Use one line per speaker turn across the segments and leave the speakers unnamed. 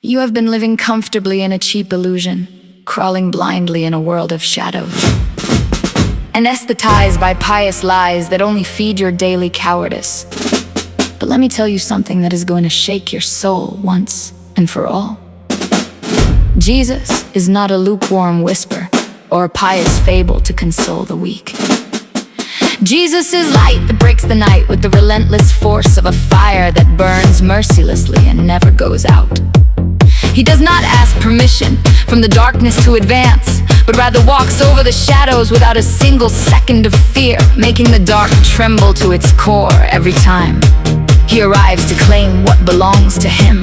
You have been living comfortably in a cheap illusion, crawling blindly in a world of shadows, anesthetized by pious lies that only feed your daily cowardice. But let me tell you something that is going to shake your soul once and for all. Jesus is not a lukewarm whisper or a pious fable to console the weak. Jesus is light that breaks the night with the relentless force of a fire that burns mercilessly and never goes out. He does not ask permission from the darkness to advance, but rather walks over the shadows without a single second of fear, making the dark tremble to its core every time he arrives to claim what belongs to him.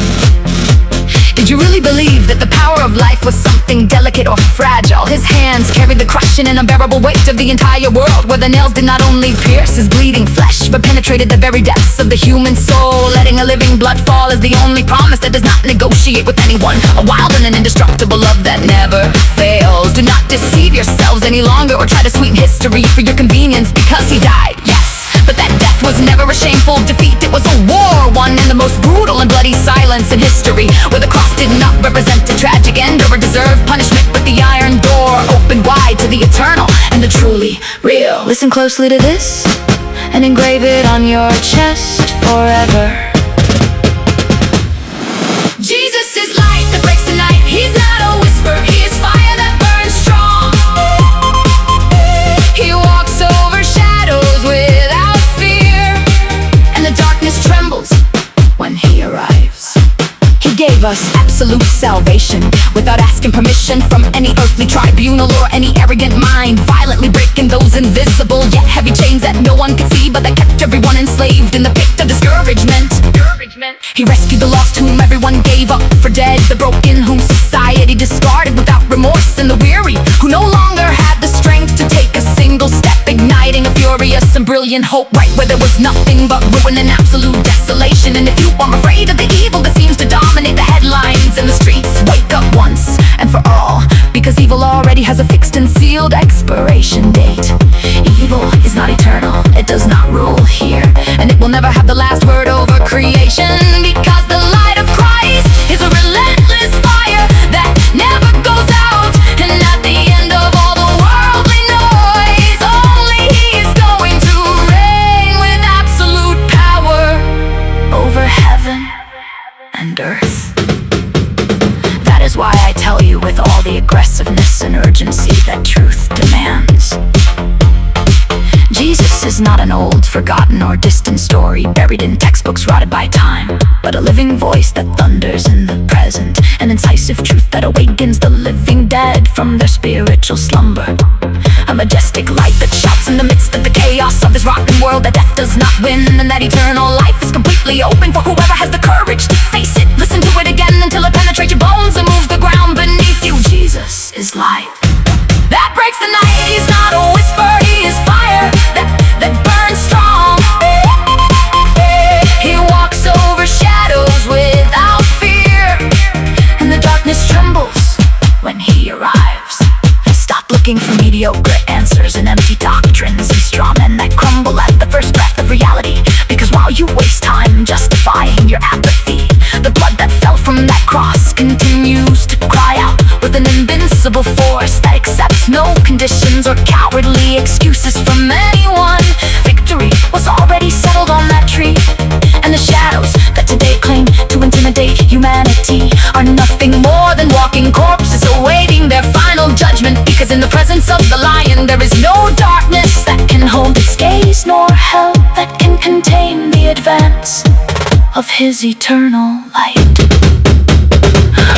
Did you really believe that the power of life was something delicate or fragile? His hands carried the crushing and unbearable weight of the entire world, where the nails did not only pierce his bleeding flesh, but penetrated the very depths of the human soul. Letting a living blood fall is the only promise that does not negotiate with anyone. A wild and an indestructible love that never fails. Do not deceive yourselves any longer or try to sweeten history for your convenience, because he died, yes, but that death was never a shameful defeat. It was a war won in the most brutal and bloody silence in history, where the cross did not represent a tragic end or a deserved punishment, but the iron door opened wide to the eternal and the truly real. Listen closely to this and engrave it on your chest forever. Jesus is light that breaks the night. He's not a whisper, he is fire that burns strong. He walks over shadows without fear, and the darkness trembles when he arrives. He gave us absolute salvation without asking permission from any earthly tribunal or any arrogant mind, violently breaking those invisible yet heavy chains that no one could see, but that kept everyone enslaved in the pit of discouragement. He rescued the lost whom everyone gave up for dead, the broken whom society discarded without remorse, and the weary who no longer had the strength to take a single step, igniting a furious and brilliant hope right where there was nothing but ruin and absolute desolation. And if you are afraid of the evil that seems to dominate the headlines in the streets, wake up once and for all, because evil already has a fixed and sealed expiration date. Evil is not eternal, it does not rule here, and it will never have the last word over creation, because the light of Christ is a relentless fire that never goes out, and at the end of all the worldly noise, only he is going to reign with absolute power over heaven and earth. That is why I tell you with all the aggressiveness and urgency that truth demands. Jesus is not an old, forgotten, or distant story buried in textbooks rotted by time, but a living voice that thunders in the present, an incisive truth that awakens the living dead from their spiritual slumber. A majestic light that shouts in the midst of the chaos of this rotten world that death does not win, and that eternal life is completely open for whoever has the courage to face it. Listen to it again until it penetrates your bones and moves the ground beneath you. Jesus is light that breaks the night. He's not a whisper, he is fire that burns strong. He walks over shadows without fear, and the darkness trembles when he arrives. Stop looking for mediocre answers and empty doctrines and straw men that crumble at the first breath of reality, because while you waste time justifying your apathy, the blood that fell from that cross continues to cry out with an invincible force that accepts no conditions or cowardly excuses from anyone. Victory was already settled on that tree, and the shadows that today claim to intimidate humanity are nothing more than walking corpses awaiting their final judgment, because in the presence of the lion there is no darkness that can hold its gaze, nor hell that can contain the advance of his eternal light.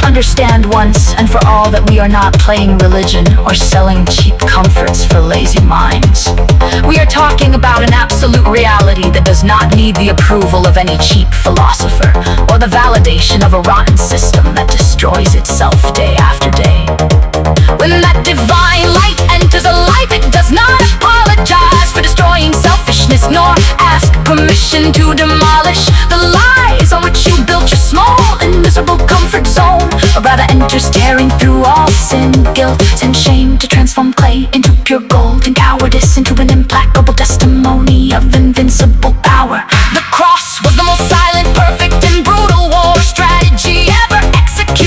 Understand once and for all that we are not playing religion or selling cheap comforts for lazy minds. We are talking about an absolute reality that does not need the approval of any cheap philosopher or the validation of a rotten system that destroys itself day after day. When that divine light enters a life, it does not apologize for destroying selfishness, nor ask permission to demolish the lies on which you built your small and miserable comfort zone, or rather enters tearing through all sin, guilt, and shame to transform clay into pure gold and cowardice into an implacable testimony of invincible power. The cross was the most silent, perfect, and brutal war strategy ever executed.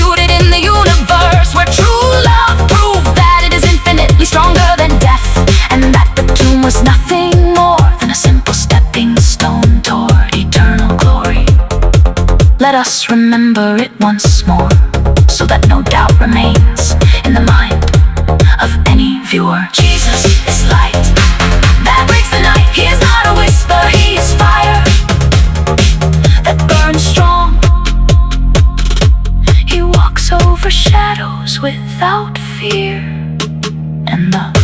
let us remember it once more, so that no doubt remains in the mind of any viewer. Jesus is light that breaks the night. He is not a whisper, he is fire that burns strong. He walks over shadows without fear, and the